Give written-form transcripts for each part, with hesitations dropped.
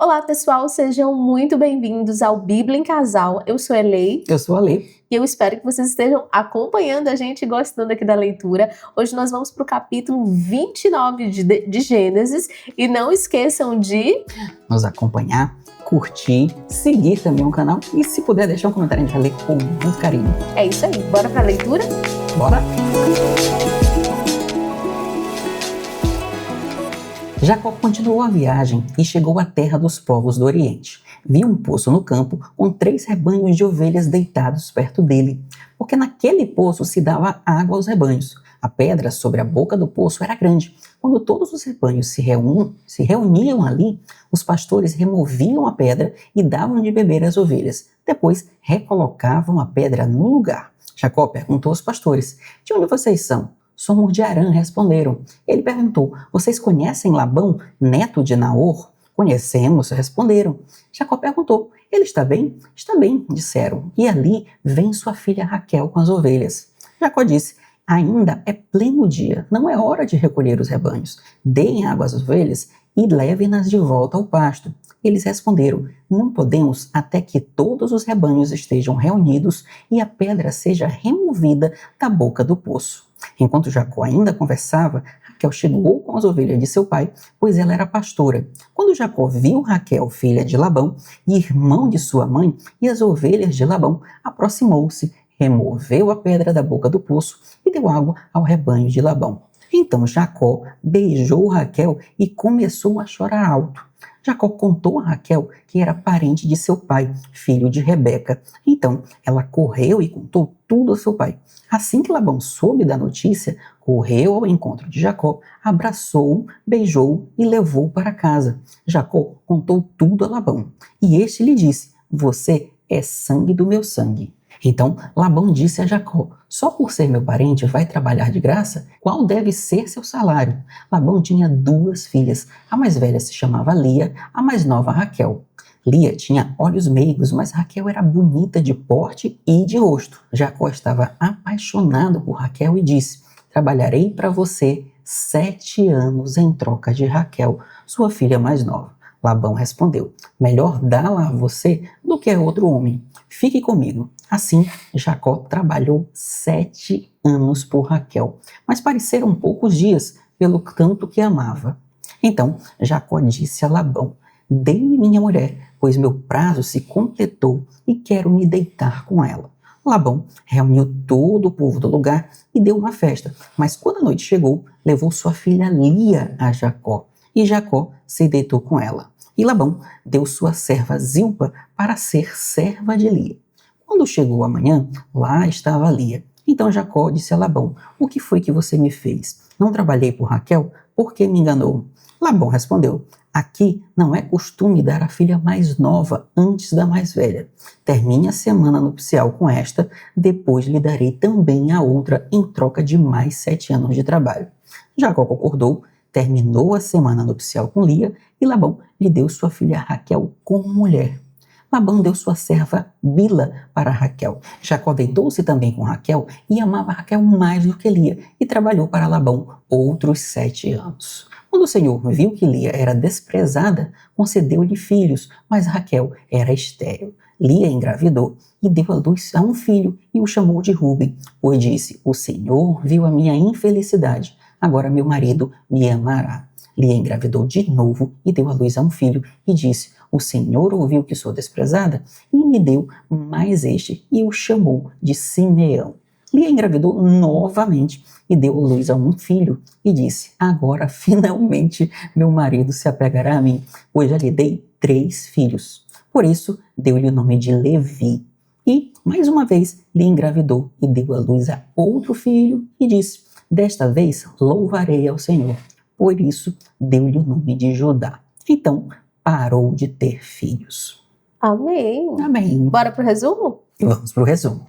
Olá, pessoal, sejam muito bem-vindos ao Bíblia em Casal. Eu sou a Elei. Eu sou a Lei. E eu espero que vocês estejam acompanhando a gente e gostando aqui da leitura. Hoje nós vamos para o capítulo 29 de Gênesis. E não esqueçam de nos acompanhar, curtir, seguir também o canal e, se puder, deixar um comentário, a gente vai ler com muito carinho. É isso aí, bora para a leitura? Bora! Jacó continuou a viagem e chegou à terra dos povos do Oriente. Viu um poço no campo com 3 rebanhos de ovelhas deitados perto dele, porque naquele poço se dava água aos rebanhos. A pedra sobre a boca do poço era grande. Quando todos os rebanhos se reuniam ali, os pastores removiam a pedra e davam de beber às ovelhas. Depois recolocavam a pedra no lugar. Jacó perguntou aos pastores: "De onde vocês são?" "Somos de Harã", responderam. Ele perguntou: "Vocês conhecem Labão, neto de Naor?" "Conhecemos", responderam. Jacó perguntou: "Ele está bem?" "Está bem", disseram. "E ali vem sua filha Raquel com as ovelhas." Jacó disse: "Ainda é pleno dia, não é hora de recolher os rebanhos. Deem água às ovelhas e levem-nas de volta ao pasto." Eles responderam: "Não podemos até que todos os rebanhos estejam reunidos e a pedra seja removida da boca do poço." Enquanto Jacó ainda conversava, Raquel chegou com as ovelhas de seu pai, pois ela era pastora. Quando Jacó viu Raquel, filha de Labão, e irmão de sua mãe, e as ovelhas de Labão, aproximou-se, removeu a pedra da boca do poço e deu água ao rebanho de Labão. Então Jacó beijou Raquel e começou a chorar alto. Jacó contou a Raquel que era parente de seu pai, filho de Rebeca. Então ela correu e contou tudo ao seu pai. Assim que Labão soube da notícia, correu ao encontro de Jacó, abraçou-o, beijou-o e levou-o para casa. Jacó contou tudo a Labão. E este lhe disse: "Você é sangue do meu sangue." Então Labão disse a Jacó: "Só por ser meu parente vai trabalhar de graça? Qual deve ser seu salário?" Labão tinha 2 filhas. A mais velha se chamava Lia, a mais nova Raquel. Lia tinha olhos meigos, mas Raquel era bonita de porte e de rosto. Jacó estava apaixonado por Raquel e disse: "Trabalharei para você 7 anos em troca de Raquel, sua filha mais nova." Labão respondeu: "Melhor dá-la a você do que a outro homem. Fique comigo." Assim, Jacó trabalhou 7 anos por Raquel, mas pareceram poucos dias pelo tanto que amava. Então Jacó disse a Labão: "Dê-me minha mulher, pois meu prazo se completou e quero me deitar com ela." Labão reuniu todo o povo do lugar e deu uma festa, mas quando a noite chegou, levou sua filha Lia a Jacó, e Jacó se deitou com ela. E Labão deu sua serva Zilpa para ser serva de Lia. Quando chegou a manhã, lá estava Lia. Então Jacó disse a Labão: "O que foi que você me fez? Não trabalhei por Raquel? Por que me enganou?" Labão respondeu: "Aqui não é costume dar a filha mais nova antes da mais velha. Termine a semana nupcial com esta, depois lhe darei também a outra em troca de mais 7 anos de trabalho." Jacó concordou, terminou a semana nupcial com Lia e Labão lhe deu sua filha Raquel como mulher. Labão deu sua serva Bila para Raquel. Jacó deitou-se também com Raquel e amava Raquel mais do que Lia e trabalhou para Labão outros 7 anos. Quando o Senhor viu que Lia era desprezada, concedeu-lhe filhos, mas Raquel era estéril. Lia engravidou e deu à luz a um filho e o chamou de Ruben, pois disse: "O Senhor viu a minha infelicidade, agora meu marido me amará." Lia engravidou de novo e deu à luz a um filho e disse: "O Senhor ouviu que sou desprezada e me deu mais este", e o chamou de Simeão. Lia engravidou novamente e deu à luz a um filho e disse: "Agora finalmente meu marido se apegará a mim, pois já lhe dei 3 filhos." Por isso deu-lhe o nome de Levi. E, mais uma vez, Lia engravidou e deu à luz a outro filho e disse: "Desta vez louvarei ao Senhor." Por isso deu-lhe o nome de Judá. Então parou de ter filhos. Amém. Amém. Bora pro resumo? E vamos para o resumo.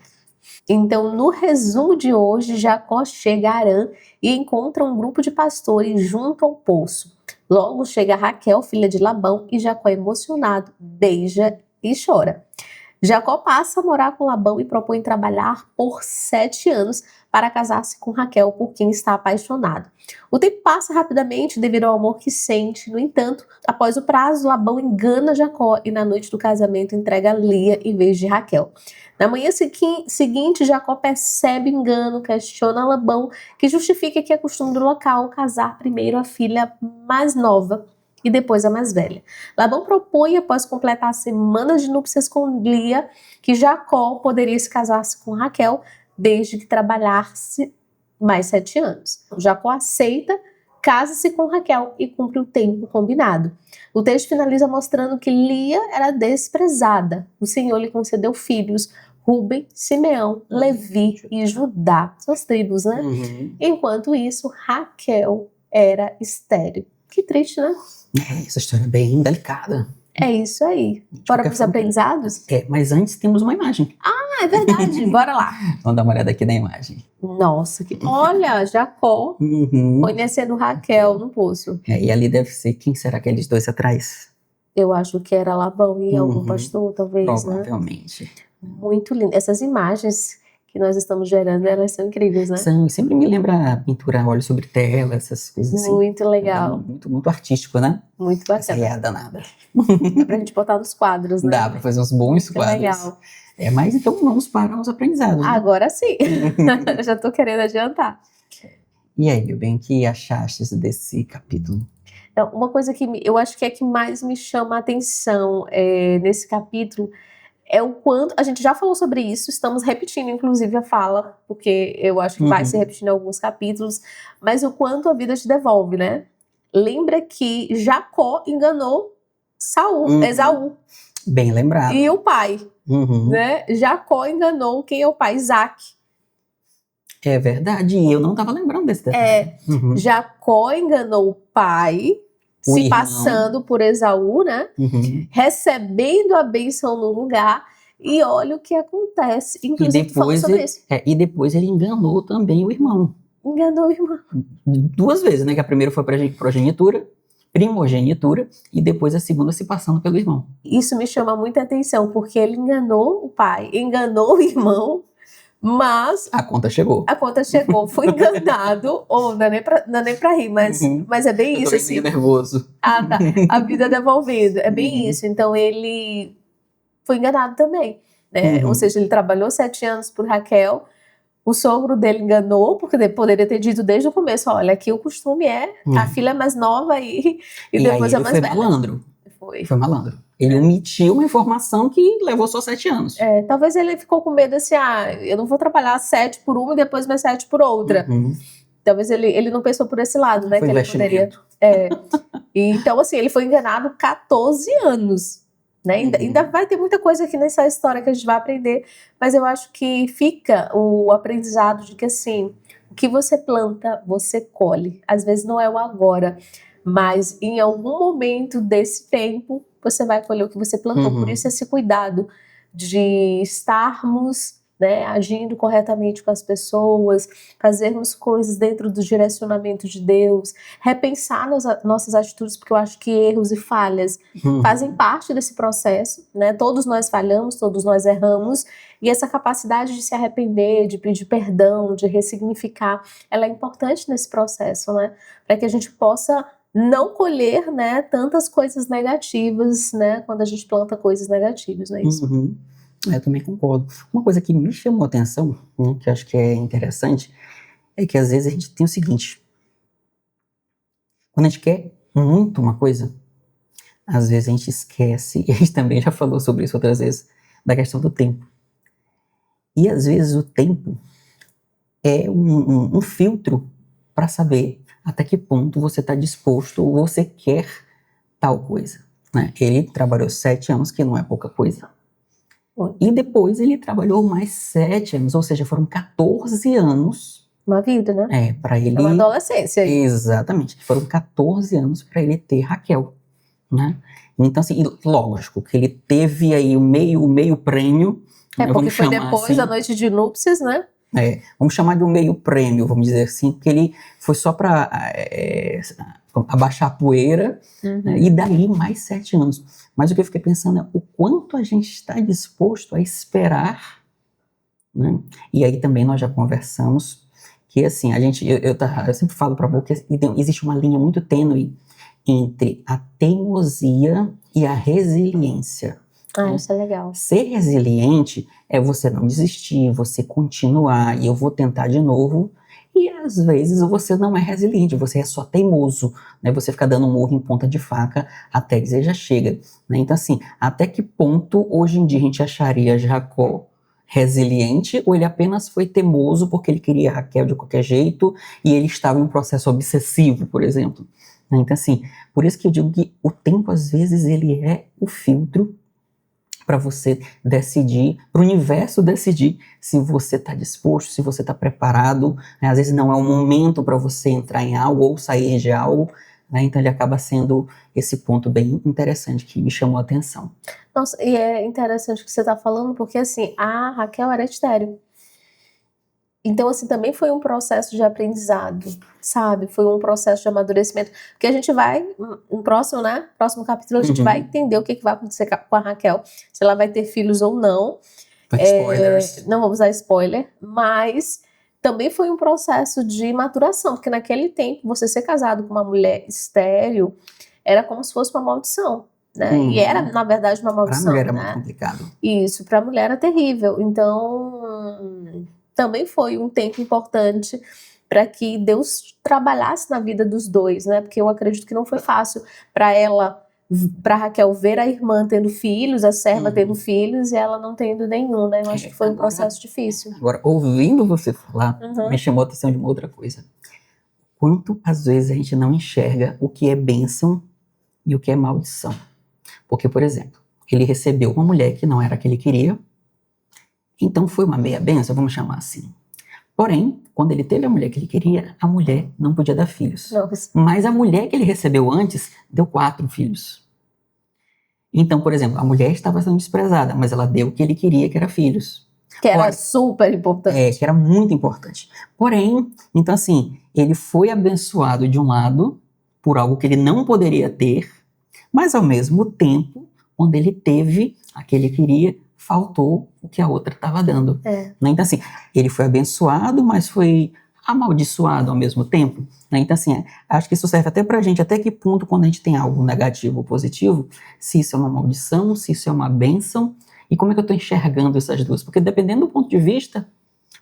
Então, no resumo de hoje, Jacó chega a Harã e encontra um grupo de pastores junto ao poço. Logo chega Raquel, filha de Labão, e Jacó, emocionado, beija e chora. Jacó passa a morar com Labão e propõe trabalhar por 7 anos para casar-se com Raquel, por quem está apaixonado. O tempo passa rapidamente devido ao amor que sente. No entanto, após o prazo, Labão engana Jacó e na noite do casamento entrega Lia em vez de Raquel. Na manhã seguinte, Jacó percebe o engano, questiona Labão, que justifica que é costume do local casar primeiro a filha mais nova e depois a mais velha. Labão propõe, após completar semanas de núpcias com Lia, que Jacó poderia se casar-se com Raquel, desde que trabalhasse mais 7 anos. Jacó aceita, casa-se com Raquel e cumpre o tempo combinado. O texto finaliza mostrando que Lia era desprezada. O Senhor lhe concedeu filhos, Rúben, Simeão, Levi e Judá. São as tribos, né? Enquanto isso, Raquel era estéril. Que triste, né? Essa história é bem delicada. É isso aí. Bora para os aprendizados? Mas antes temos uma imagem. Ah, é verdade. Bora lá. Vamos dar uma olhada aqui na imagem. Nossa, olha, Jacó conhecendo Raquel no poço. E ali deve ser, quem será aqueles dois atrás? Eu acho que era Labão e algum pastor, talvez, Provavelmente. Né? Muito lindo. Essas imagens que nós estamos gerando, elas são incríveis, né? São, sempre me lembra a pintura óleo sobre tela, essas coisas assim. Muito legal. Muito artístico, né? Muito bacana. Essa aí é danada. Dá pra gente botar nos quadros, né? Dá pra fazer uns bons quadros. Legal. Mas então vamos para os aprendizados. Né? Agora sim. Já tô querendo adiantar. E aí, meu bem, o que achaste desse capítulo? Então, uma coisa que eu acho que é que mais me chama a atenção nesse capítulo é o quanto, a gente já falou sobre isso, estamos repetindo inclusive a fala, porque eu acho que vai se repetindo em alguns capítulos, mas o quanto a vida te devolve, né? Lembra que Jacó enganou Esaú. Bem lembrado. E o pai, né? Jacó enganou quem é o pai? Isaac. É verdade, e eu não estava lembrando desse detalhe. Jacó enganou o pai, se passando por Esaú, né? Recebendo a bênção no lugar, e olha o que acontece. Inclusive, falando sobre isso. E depois ele enganou também o irmão. Enganou o irmão. 2 vezes, né? Que a primeira foi primogenitura, e depois a segunda se passando pelo irmão. Isso me chama muita atenção, porque ele enganou o pai, enganou o irmão, mas... A conta chegou. Foi enganado, não é nem pra rir, mas é bem isso, assim. Eu tô nervoso. Ah, tá. A vida devolvendo, é bem isso. Então ele foi enganado também, né? Ou seja, ele trabalhou 7 anos por Raquel, o sogro dele enganou, porque ele poderia ter dito desde o começo, olha, aqui o costume é a filha mais nova e depois a mais velha. Foi malandro. Ele omitiu uma informação que levou só 7 anos. Talvez ele ficou com medo assim, eu não vou trabalhar 7 por uma e depois mais 7 por outra. Talvez ele não pensou por esse lado, né? Foi que ele poderia. Então, assim, ele foi enganado 14 anos. Né? Ainda vai ter muita coisa aqui nessa história que a gente vai aprender, mas eu acho que fica o aprendizado de que, assim, o que você planta, você colhe. Às vezes não é o agora, mas em algum momento desse tempo, você vai colher o que você plantou. Por isso esse cuidado de estarmos, né, agindo corretamente com as pessoas, fazermos coisas dentro do direcionamento de Deus, repensar nossas atitudes, porque eu acho que erros e falhas fazem parte desse processo, né? Todos nós falhamos, todos nós erramos, e essa capacidade de se arrepender, de pedir perdão, de ressignificar, ela é importante nesse processo, né? Para que a gente possa não colher, né, tantas coisas negativas, né, quando a gente planta coisas negativas, não é isso? Eu também concordo. Uma coisa que me chamou a atenção, que eu acho que é interessante, é que às vezes a gente tem o seguinte: quando a gente quer muito uma coisa, às vezes a gente esquece, e a gente também já falou sobre isso outras vezes, da questão do tempo. E às vezes o tempo é um filtro para saber até que ponto você está disposto ou você quer tal coisa. Né? Ele trabalhou 7 anos, que não é pouca coisa. E depois ele trabalhou mais 7 anos, ou seja, foram 14 anos. Uma vida, né? Para ele... É uma adolescência aí. Exatamente. Foram 14 anos para ele ter Raquel, né? Então, assim, lógico que ele teve aí o meio prêmio. Porque foi depois assim, da noite de núpcias, né? Vamos chamar de um meio prêmio, vamos dizer assim, porque ele foi só para abaixar a poeira, né? E daí mais 7 anos. Mas o que eu fiquei pensando é o quanto a gente está disposto a esperar, né? E aí também nós já conversamos que assim, eu sempre falo para a boca que existe uma linha muito tênue entre a teimosia e a resiliência. Isso é legal. Ser resiliente é você não desistir, você continuar, e eu vou tentar de novo. E às vezes você não é resiliente, você é só teimoso, né? Você fica dando um murro em ponta de faca até dizer já chega, né? Então assim, até que ponto hoje em dia a gente acharia Jacó resiliente, ou ele apenas foi teimoso porque ele queria Raquel de qualquer jeito e ele estava em um processo obsessivo, por exemplo. Então assim, por isso que eu digo que o tempo às vezes ele é o filtro para você decidir, para o universo decidir se você está disposto, se você está preparado, né? Às vezes não é o momento para você entrar em algo ou sair de algo, né? Então ele acaba sendo esse ponto bem interessante que me chamou a atenção. Nossa, e é interessante o que você está falando, porque assim, a Raquel era estéril. Então, assim, também foi um processo de aprendizado, sabe? Foi um processo de amadurecimento. Porque a gente vai, no próximo, né? Próximo capítulo, a gente vai entender o que vai acontecer com a Raquel. Se ela vai ter filhos ou não. Spoilers. Não vamos dar spoiler, mas também foi um processo de maturação. Porque naquele tempo, você ser casado com uma mulher estéril era como se fosse uma maldição, né? E era, na verdade, uma maldição. Para a mulher era né? muito complicado. Isso, para a mulher era terrível. Então, também foi um tempo importante para que Deus trabalhasse na vida dos dois, né? Porque eu acredito que não foi fácil para Raquel ver a irmã tendo filhos, a serva tendo filhos e ela não tendo nenhum, né? Eu acho que foi um processo difícil. Agora, ouvindo você falar, me chamou a atenção de uma outra coisa. Quanto às vezes a gente não enxerga o que é bênção e o que é maldição. Porque, por exemplo, ele recebeu uma mulher que não era a que ele queria, então foi uma meia bênção, vamos chamar assim. Porém, quando ele teve a mulher que ele queria, a mulher não podia dar filhos. Nossa. Mas a mulher que ele recebeu antes deu 4 filhos. Então, por exemplo, a mulher estava sendo desprezada, mas ela deu o que ele queria, que era filhos. Que era super importante. Que era muito importante. Porém, então assim, ele foi abençoado de um lado por algo que ele não poderia ter, mas ao mesmo tempo, quando ele teve a que ele queria, faltou o que a outra estava dando. Então assim, ele foi abençoado, mas foi amaldiçoado ao mesmo tempo. Então assim, acho que isso serve até pra gente, até que ponto quando a gente tem algo negativo ou positivo, se isso é uma maldição, se isso é uma bênção, e como é que eu estou enxergando essas duas? Porque dependendo do ponto de vista,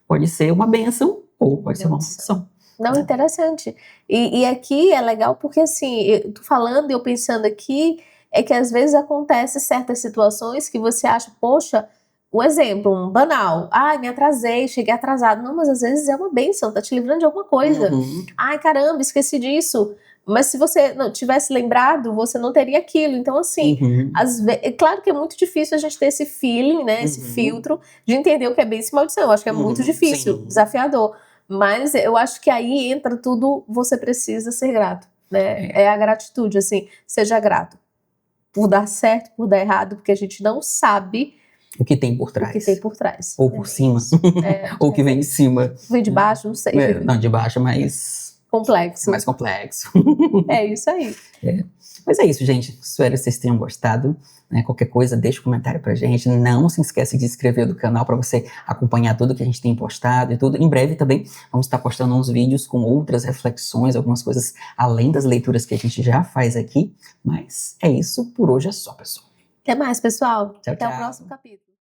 pode ser uma bênção ou pode ser uma maldição. Não, interessante. E aqui é legal porque assim, eu tô falando e eu pensando aqui, é que às vezes acontece certas situações que você acha, poxa, um exemplo, um banal. Ai, me atrasei, cheguei atrasado. Não, mas às vezes é uma bênção, tá te livrando de alguma coisa. Ai, caramba, esqueci disso. Mas se você não tivesse lembrado, você não teria aquilo. Então, assim, é claro que é muito difícil a gente ter esse feeling, né? Esse filtro de entender o que é bênção e maldição. Eu acho que é muito difícil, desafiador. Mas eu acho que aí entra tudo, você precisa ser grato, né? É a gratitude, assim, seja grato. Por dar certo, por dar errado, porque a gente não sabe o que tem por trás. O que tem por trás. Ou por cima. Ou o que vem de cima. Vem de baixo, não sei. Não, de baixo é mais... complexo. Mais complexo. É isso aí. Mas é isso, gente. Espero que vocês tenham gostado. Né? Qualquer coisa, deixa um comentário pra gente. Não se esquece de se inscrever no canal para você acompanhar tudo que a gente tem postado e tudo. Em breve também vamos estar postando uns vídeos com outras reflexões, algumas coisas além das leituras que a gente já faz aqui. Mas é isso. Por hoje é só, pessoal. Até mais, pessoal. Tchau, Até tchau. o próximo capítulo.